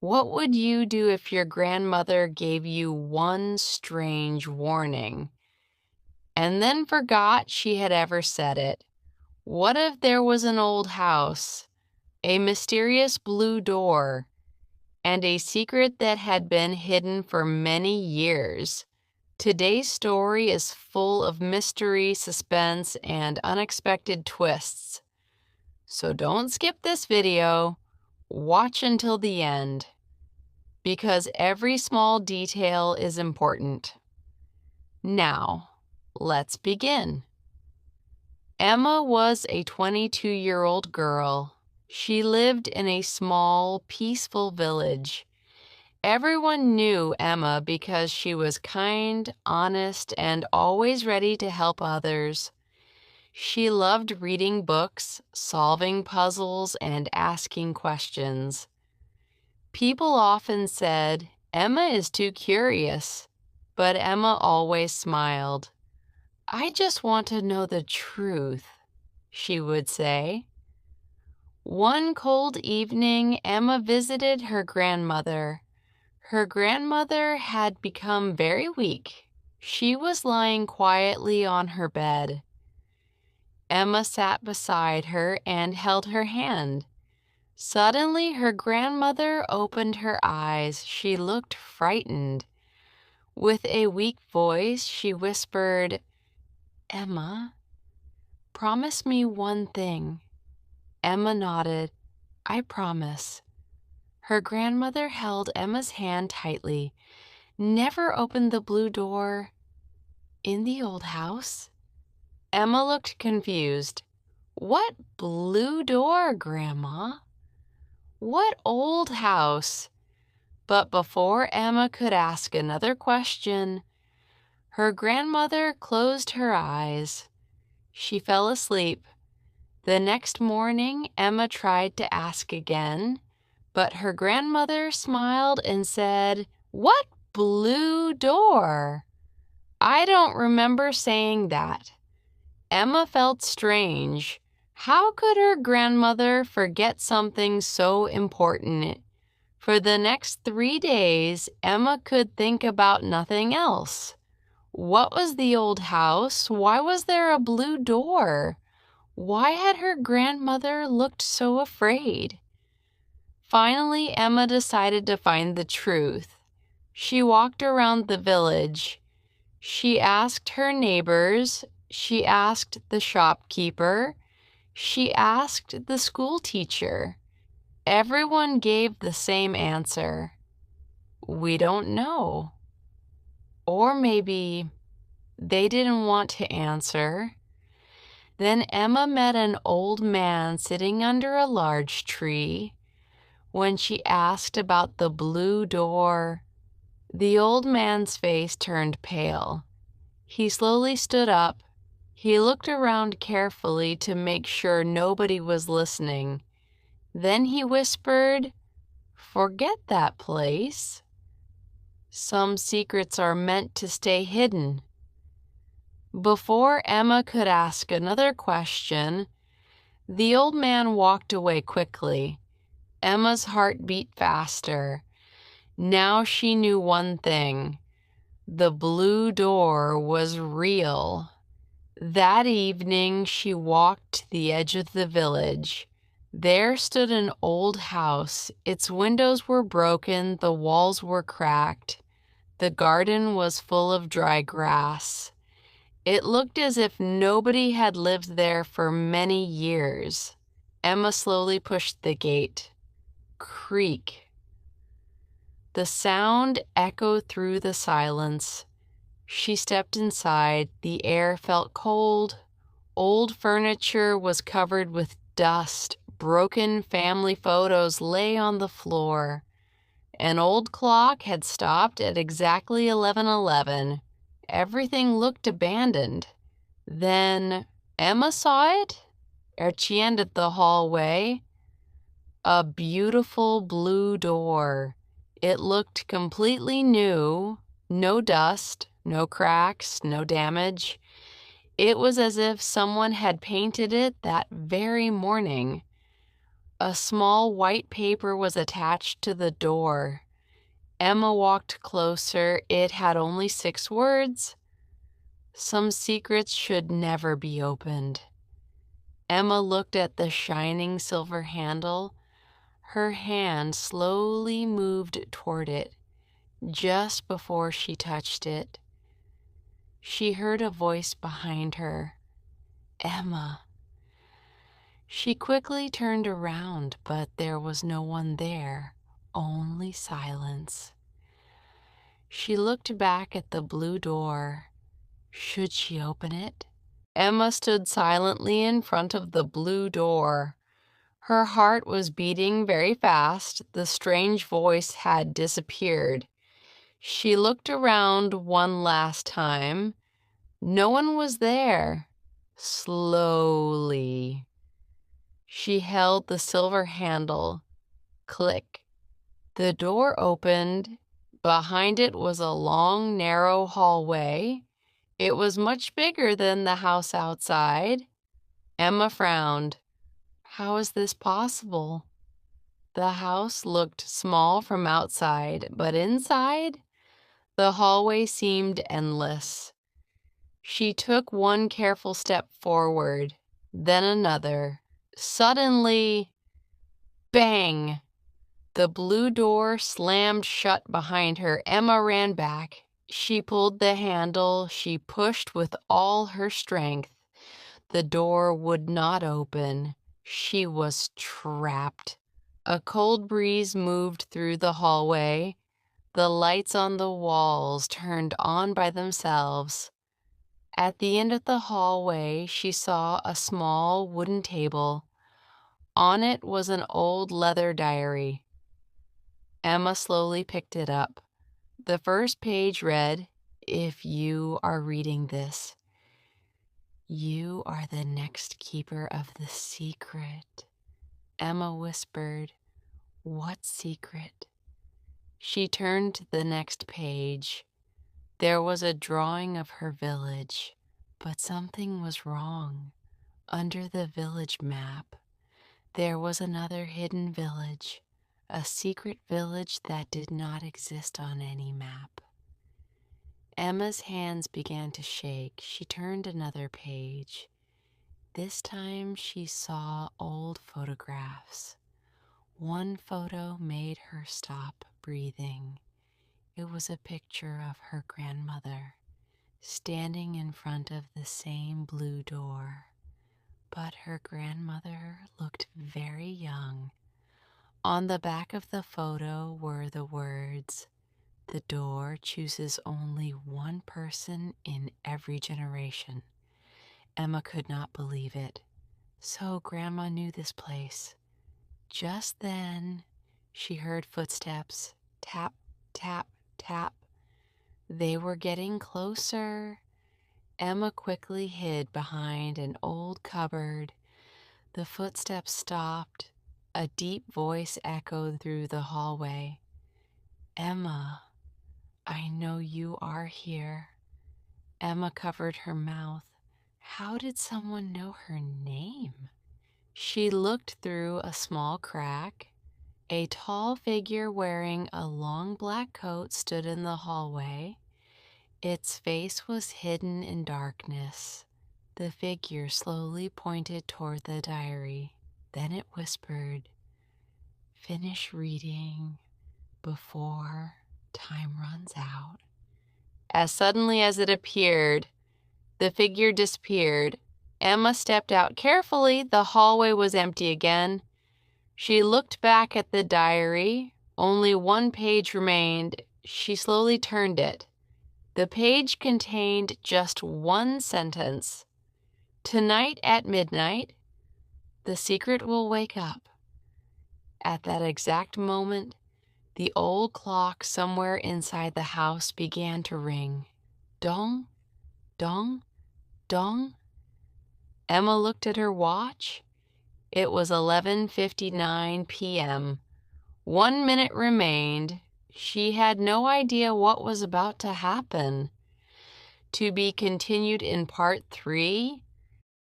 What would you do if your grandmother gave you one strange warning and then forgot she had ever said it? What if there was an old house, a mysterious blue door, and a secret that had been hidden for many years? Today's story is full of mystery, suspense, and unexpected twists. So don't skip this video. Watch until the end, because every small detail is important. Now, let's begin. Emma was a 22-year-old girl. She lived in a small, peaceful village. Everyone knew Emma because she was kind, honest, and always ready to help others. She loved reading books, solving puzzles, and asking questions. People often said, "Emma is too curious," but Emma always smiled. "I just want to know the truth," she would say. One cold evening, Emma visited her grandmother. Her grandmother had become very weak. She was lying quietly on her bed. Emma sat beside her and held her hand. Suddenly, her grandmother opened her eyes. She looked frightened. With a weak voice, she whispered, "Emma, promise me one thing." Emma nodded. "I promise." Her grandmother held Emma's hand tightly. "Never open the blue door in the old house?" Emma looked confused. "What blue door, Grandma? What old house?" But before Emma could ask another question, her grandmother closed her eyes. She fell asleep. The next morning, Emma tried to ask again, but her grandmother smiled and said, "What blue door? I don't remember saying that." Emma felt strange. How could her grandmother forget something so important? For the next 3 days, Emma could think about nothing else. What was the old house? Why was there a blue door? Why had her grandmother looked so afraid? Finally, Emma decided to find the truth. She walked around the village. She asked her neighbors. She asked the shopkeeper. She asked the school teacher. Everyone gave the same answer. "We don't know." Or maybe they didn't want to answer. Then Emma met an old man sitting under a large tree. When she asked about the blue door, the old man's face turned pale. He slowly stood up. He looked around carefully to make sure nobody was listening. Then he whispered, "Forget that place. Some secrets are meant to stay hidden." Before Emma could ask another question, the old man walked away quickly. Emma's heart beat faster. Now she knew one thing. The blue door was real. That evening, she walked to the edge of the village. There stood an old house. Its windows were broken, the walls were cracked. The garden was full of dry grass. It looked as if nobody had lived there for many years. Emma slowly pushed the gate. Creak. The sound echoed through the silence. She stepped inside. The air felt cold. Old furniture was covered with dust. Broken family photos lay on the floor. An old clock had stopped at exactly 11:11. Everything looked abandoned. Then Emma saw it at the end of the hallway. A beautiful blue door. It looked completely new. No dust, no cracks, no damage. It was as if someone had painted it that very morning. A small white paper was attached to the door. Emma walked closer. It had only 6 words. Some secrets should never be opened. Emma looked at the shining silver handle. Her hand slowly moved toward it. Just before she touched it, she heard a voice behind her. Emma. She quickly turned around, but there was no one there, only silence. She looked back at the blue door. Should she open it? Emma stood silently in front of the blue door. Her heart was beating very fast. The strange voice had disappeared. She looked around one last time. No one was there. Slowly, she held the silver handle. Click. The door opened. Behind it was a long, narrow hallway. It was much bigger than the house outside. Emma frowned. How is this possible? The house looked small from outside, but inside, the hallway seemed endless. She took one careful step forward, then another. Suddenly, bang! The blue door slammed shut behind her. Emma ran back. She pulled the handle. She pushed with all her strength. The door would not open. She was trapped. A cold breeze moved through the hallway. The lights on the walls turned on by themselves. At the end of the hallway, she saw a small wooden table. On it was an old leather diary. Emma slowly picked it up. The first page read, "If you are reading this, you are the next keeper of the secret." Emma whispered, "What secret?" She turned to the next page. There was a drawing of her village, but something was wrong. Under the village map, there was another hidden village, a secret village that did not exist on any map. Emma's hands began to shake. She turned another page. This time she saw old photographs. One photo made her stop breathing. It was a picture of her grandmother, standing in front of the same blue door. But her grandmother looked very young. On the back of the photo were the words, "The door chooses only one person in every generation." Emma could not believe it. So Grandma knew this place. Just then, she heard footsteps. Tap, tap, tap. They were getting closer. Emma quickly hid behind an old cupboard. The footsteps stopped. A deep voice echoed through the hallway. "Emma, I know you are here." Emma covered her mouth. How did someone know her name? She looked through a small crack. A tall figure wearing a long black coat stood in the hallway. Its face was hidden in darkness. The figure slowly pointed toward the diary. Then it whispered, "Finish reading before time runs out." As suddenly as it appeared, the figure disappeared. Emma stepped out carefully. The hallway was empty again. She looked back at the diary. Only one page remained. She slowly turned it. The page contained just one sentence. "Tonight at midnight, the secret will wake up." At that exact moment, the old clock somewhere inside the house began to ring. Dong, dong, dong. Emma looked at her watch. It was 11:59 p.m. 1 minute remained. She had no idea what was about to happen. To be continued in part 3.